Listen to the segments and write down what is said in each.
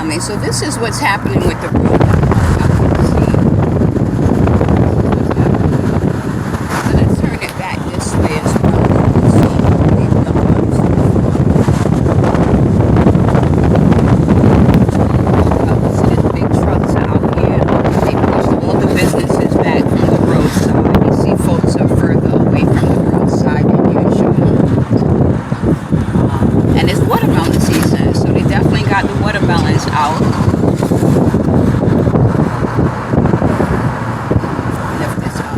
family. So this is what's happening with the road. Let's turn it back this way as well. See the big trucks out here. They pushed all the businesses back from the roadside. You see folks are further away from the roadside than usual. And it's watermelon season, so they definitely got the watermelons out. Lift this out.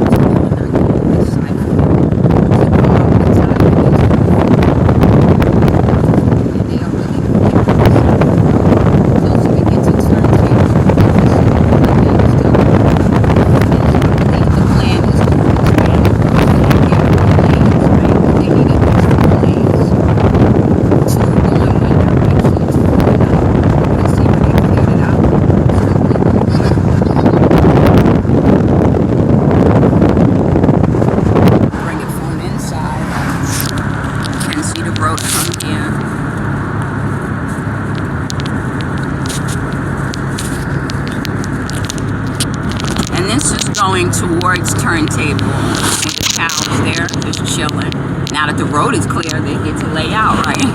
Going towards Turntable. See the cows there just chilling. Now that the road is clear, they get to lay out, right? You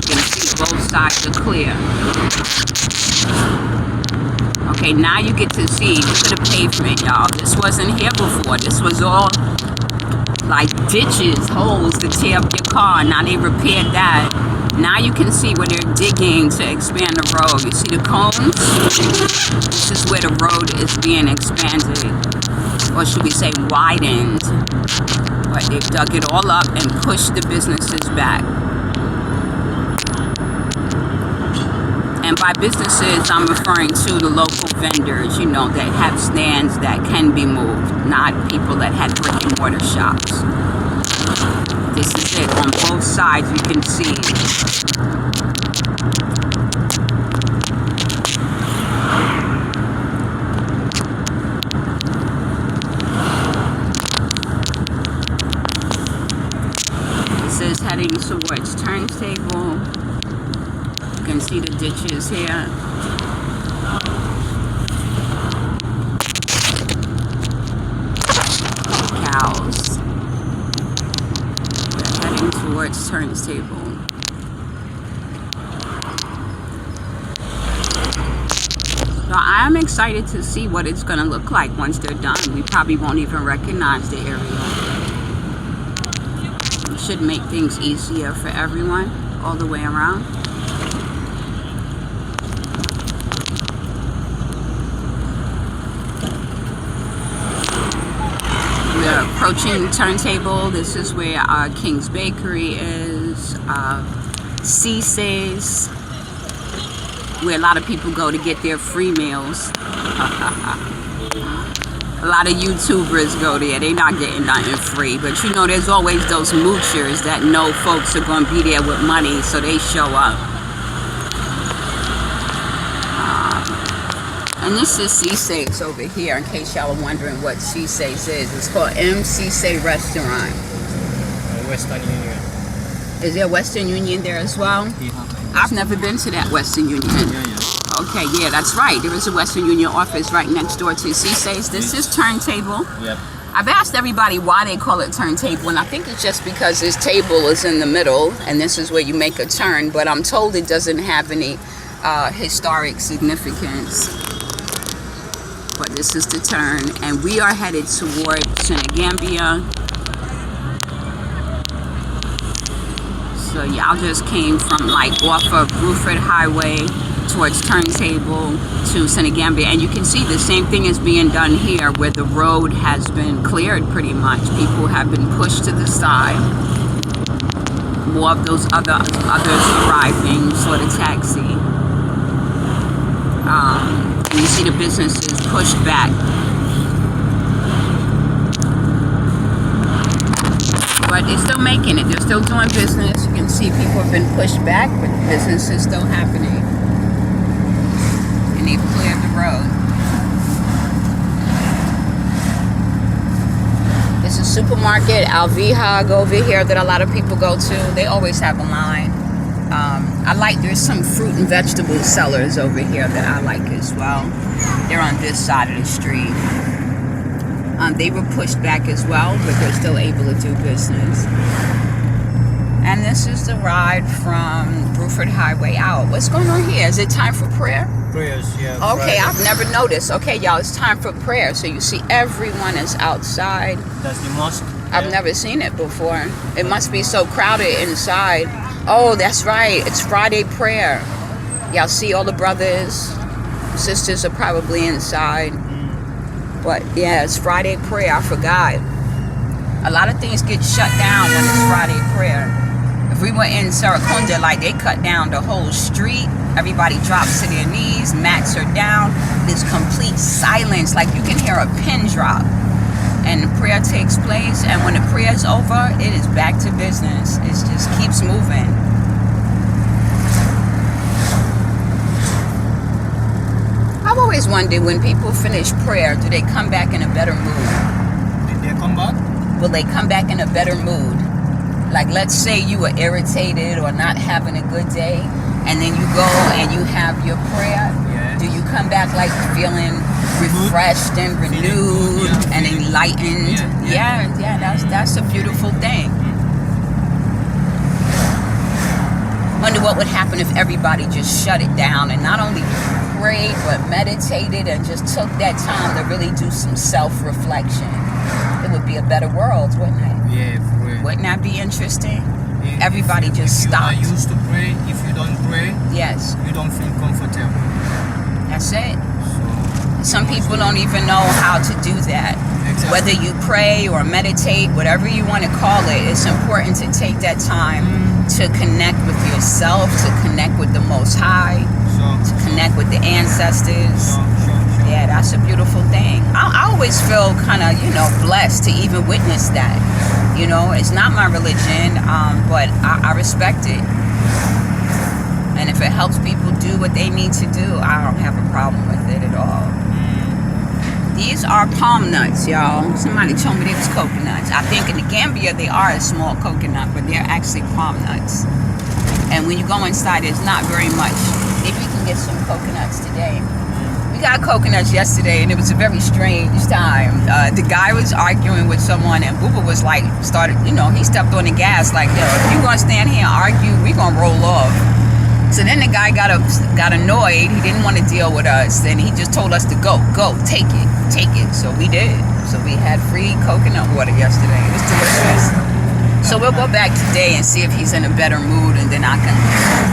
can see both sides are clear. Okay, now you get to see, look at the pavement, y'all. This wasn't here before. This was all like ditches, holes to tear up your car. Now they repaired that. Now you can see where they're digging to expand the road. You see the cones? This is where the road is being expanded. Or should we say widened. But they've dug it all up and pushed the businesses back. And by businesses, I'm referring to the local vendors, you know, that have stands that can be moved, not people that had brick and mortar shops. This is it. On both sides, you can see. This is heading towards Turntable. You can see the ditches here. Cows. We're heading towards Turntable. So I'm excited to see what it's going to look like once they're done. We probably won't even recognize the area. It should make things easier for everyone all the way around. Approaching Turntable. This is where King's Bakery is. Cece's, where a lot of people go to get their free meals. A lot of YouTubers go there. They're not getting nothing free. But you know, there's always those moochers that know folks are going to be there with money, so they show up. And this is Cece's over here, in case y'all are wondering what Cece's is. It's called M. Cece Restaurant. Western Union. Is there Western Union there as well? Yeah. I've never been to that Western Union. Okay, yeah, that's right. There is a Western Union office right next door to Cece's. This is Turntable. Yep. I've asked everybody why they call it Turntable, and I think it's just because this table is in the middle, and this is where you make a turn, but I'm told it doesn't have any historic significance. But this is the turn, and we are headed toward Senegambia. So y'all just came from like off of Bruford Highway towards Turntable to Senegambia, and you can see the same thing is being done here, where the road has been cleared pretty much. People have been pushed to the side. More of those others arriving for the taxi. And you see the businesses pushed back. But but they're still making it. They're still doing business. You can see people have been pushed back, but business is still happening. And they've cleared the road. There's a supermarket, Alvihag, over here that a lot of people go to. They always have a line. There's some fruit and vegetable sellers over here that I like as well. They're on this side of the street. They were pushed back as well, but they're still able to do business. And this is the ride from Bruford Highway out. What's going on here? Is it time for prayer? Prayers, yeah. Okay, Friday. I've never noticed. Okay, y'all, it's time for prayer. So you see everyone is outside. That's the mosque. I've never seen it before. It must be so crowded inside. Oh, that's right. It's Friday prayer. Y'all see all the brothers, sisters are probably inside. But yeah, it's Friday prayer. I forgot. A lot of things get shut down when it's Friday prayer. If we were in Sarakunda, like they cut down the whole street. Everybody drops to their knees. Mats are down. There's complete silence. Like you can hear a pin drop. And the prayer takes place. And when the prayer is over, it is back to business. It just keeps moving. I've always wondered, when people finish prayer, do they come back in a better mood? Did they come back? Will they come back in a better mood? Like, let's say you were irritated or not having a good day, and then you go and you have your prayer. Yes. Do you come back like feeling refreshed and renewed and enlightened? Yeah, that's a beautiful thing. Wonder what would happen if everybody just shut it down and not only prayed but meditated and just took that time to really do some self-reflection. It would be a better world, wouldn't it? Yeah, for real. Wouldn't that be interesting? Yeah, Everybody just stopped. If you are used to pray, if you don't pray, Yes, you don't feel comfortable. that's it. So Some people don't even know how to do that. Exactly. Whether you pray or meditate, whatever you want to call it, it's important to take that time to connect with yourself, to connect with the Most High, to connect with the ancestors. Yeah, that's a beautiful thing. I always feel kind of, blessed to even witness that. It's not my religion, but I respect it. And if it helps people do what they need to do, I don't have a problem with it at all. These are palm nuts, y'all. Somebody told me they was coconuts. I think in the Gambia they are a small coconut, but they're actually palm nuts. And when you go inside, there's not very much. Maybe we can get some coconuts today. We got coconuts yesterday, and it was a very strange time. The guy was arguing with someone, and Booba was like, he stepped on the gas like, yo, if you're going to stand here and argue, we're going to roll off. So then the guy got annoyed. He didn't want to deal with us, and he just told us to go, take it. So we did. So we had free coconut water yesterday. It was delicious. So we'll go back today and see if he's in a better mood, and then I can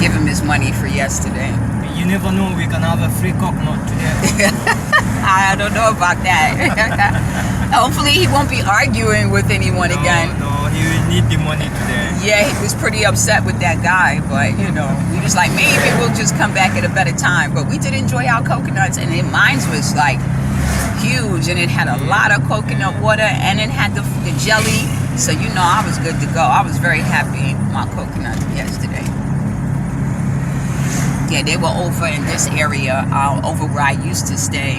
give him his money for yesterday. You never know, we can have a free coconut today. I don't know about that. Hopefully he won't be arguing with anyone again. No, he will need the money today. Yeah, he was pretty upset with that guy, but we just like, maybe we'll just come back at a better time. But we did enjoy our coconuts, and mine was like huge, and it had a lot of coconut water, and it had the jelly. So I was good to go. I was very happy with my coconut yesterday. Yeah, they were over in this area, over where I used to stay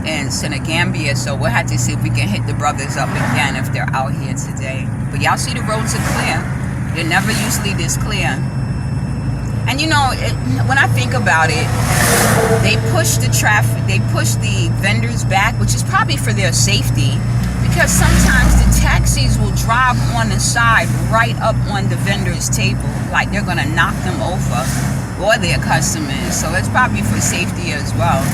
in Senegambia. So we'll have to see if we can hit the brothers up again if they're out here today. But y'all see the roads are clear. They're never usually this clear. And when I think about it, they push the traffic, they push the vendors back, which is probably for their safety, because sometimes the taxis will drive on the side right up on the vendor's table, like they're gonna knock them over, or their customers. So it's probably for safety as well.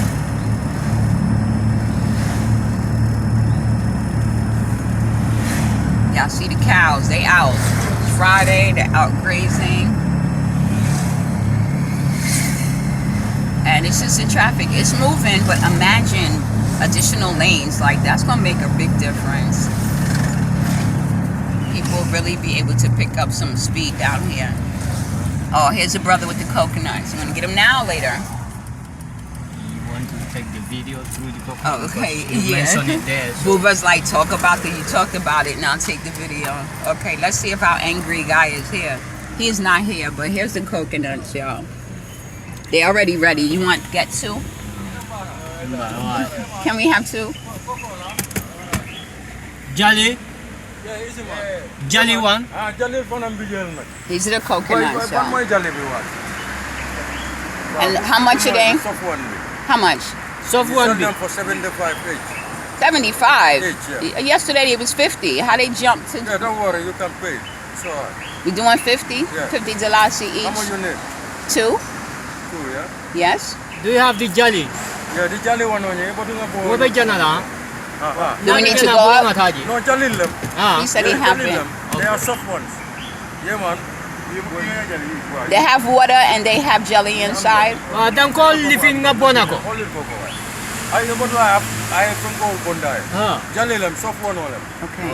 Y'all see the cows, they out. It's Friday, they're out grazing. And it's just the traffic, it's moving, but imagine additional lanes, like that's gonna make a big difference. People will really be able to pick up some speed down here. Oh, here's a brother with the coconuts. You wanna get him now or later? You want to take the video through the coconut. Oh, okay, because you yeah. mentioned it there. So Booba's like, you talked about it, now take the video. Okay, let's see if our angry guy is here. He's not here, but here's the coconuts, y'all. They already ready. You want to get two? alright. Can we have two? Jolly. Jolly one. Jolly one and bigel man. These are the coconuts, One y'all. more jolly be one. And how much are they? Soft one. How much? Soft We one sell big. them for 75 each. 75. Each, Yesterday it was 50. How they jumped to? Yeah, don't worry, you can pay. So, We doing 50? Yeah. 50 Dalasi how much each. you need? Two? Two, yeah? Yes. Do you have the jolly? Yeah, the jolly one on you, but you What about Janala? Do we need to go up? No, jolly them. He said he Yeah, have jolly it. them. They are soft ones. Yeah, man. You They have water and they have jelly inside. Dan ko living nga bonako. Hold it, Coco. I know what I have from Gold Bondi. Jolly them, soft one on them. Okay.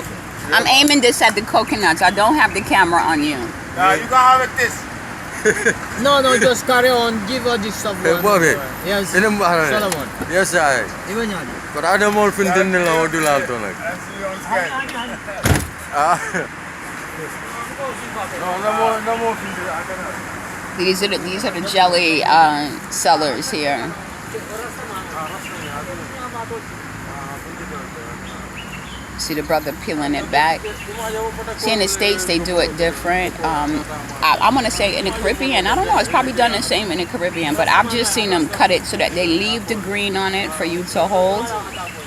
I'm aiming this at the coconuts. I don't have the camera on you. Yeah, you can have it this. No, just carry on. Give her this stuff. Bobby. Yes. In the Solomon. Yes, I. Even yan. But I don't know if in the nila o dulal to like. No more. These are the jelly sellers here. See the brother peeling it back. See, in the States, they do it different. I'm going to say in the Caribbean, I don't know, it's probably done the same in the Caribbean, but I've just seen them cut it so that they leave the green on it for you to hold,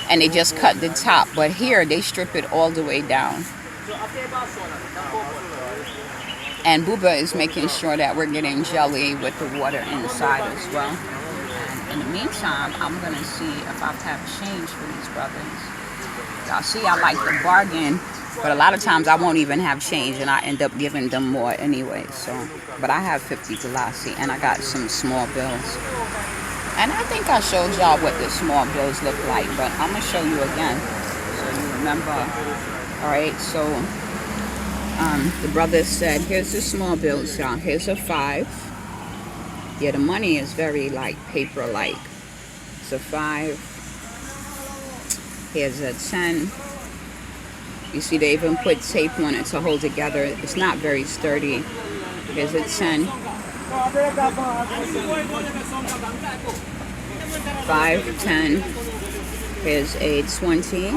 and they just cut the top. But here, they strip it all the way down. And Booba is making sure that we're getting jelly with the water inside as well. And in the meantime, I'm going to see if I have change for these brothers. Y'all see, I like the bargain, but a lot of times I won't even have change, and I end up giving them more anyway. So, but I have 50 Dalasi, and I got some small bills. And I think I showed y'all what the small bills look like, but I'm gonna show you again so you remember. All right, so the brother said, here's the small bills, y'all. Here's a 5. Yeah, the money is very like paper-like. It's a 5. Here's a 10. You see, they even put tape on it to hold together. It's not very sturdy. Here's a 10. 5, 10. Here's a 20.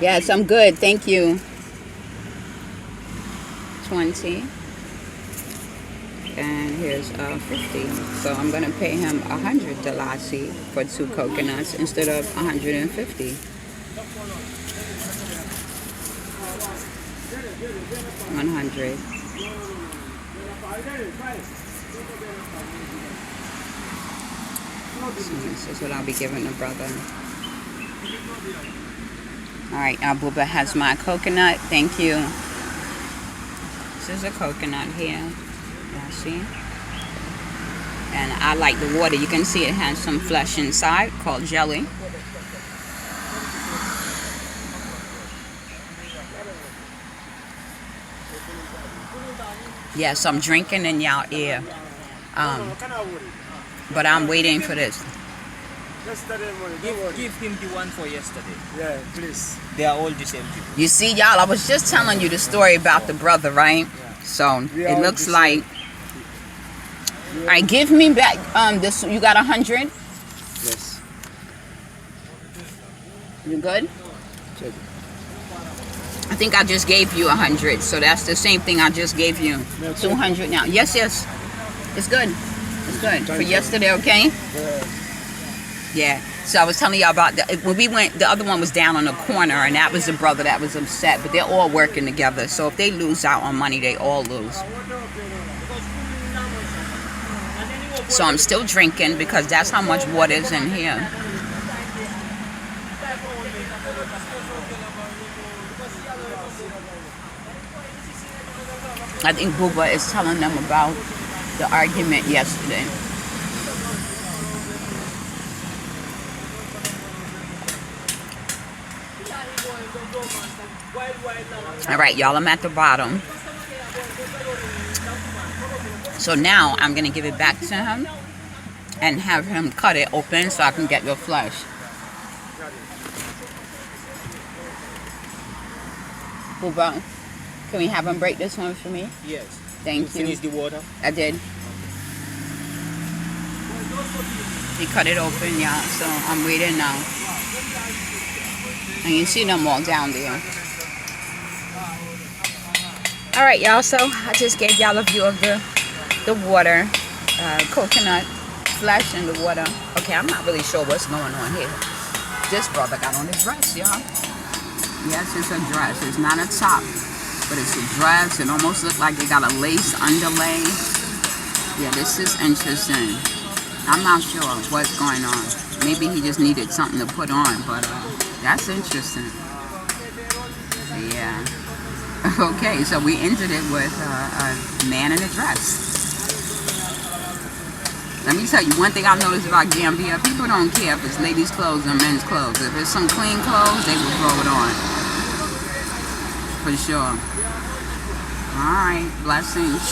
Yes, I'm good. Thank you. 20. And here's 50. So I'm gonna pay him 100 Dalasi for 2 coconuts instead of 150. 100. So this is what I'll be giving the brother. All right, Booba has my coconut. Thank you. This is a coconut here. Y'all see? And I like the water. You can see it has some flesh inside called jelly. Yes, I'm drinking in y'all ear. But I'm waiting for this. Give him the one for yesterday. Yeah, please. They are all the same people. You see, y'all, I was just telling you the story about the brother, right? So it looks like. All right, give me back this. You got 100? Yes. You good? I think I just gave you 100, so that's the same thing I just gave you. 200 now. Yes. It's good. It's good. For yesterday, okay? Yeah. So I was telling y'all about when we went, the other one was down on the corner, and that was the brother that was upset, but they're all working together. So if they lose out on money, they all lose. So I'm still drinking because that's how much water is in here. I think Booba is telling them about the argument yesterday. All right, y'all, I'm at the bottom. So now I'm going to give it back to him. and have him cut it open so I can get the flesh. Booba, can we have him break this one for me? Yes. Thank you. Finish the water? I did. He cut it open, y'all, so I'm waiting now. And you see them all down there. Alright, y'all, so I just gave y'all a view of the water. Coconut flesh in the water. Okay, I'm not really sure what's going on here. This brother got on his dress, y'all. Yes, it's a dress. It's not a top, but it's a dress. It almost looks like it got a lace underlay. Yeah, this is interesting. I'm not sure what's going on. Maybe he just needed something to put on, but that's interesting. Yeah. Okay, so we ended it with a man in a dress. Let me tell you, one thing I've noticed about Gambia, people don't care if it's ladies' clothes or men's clothes. If it's some clean clothes, they will throw it on. For sure. All right, blessings.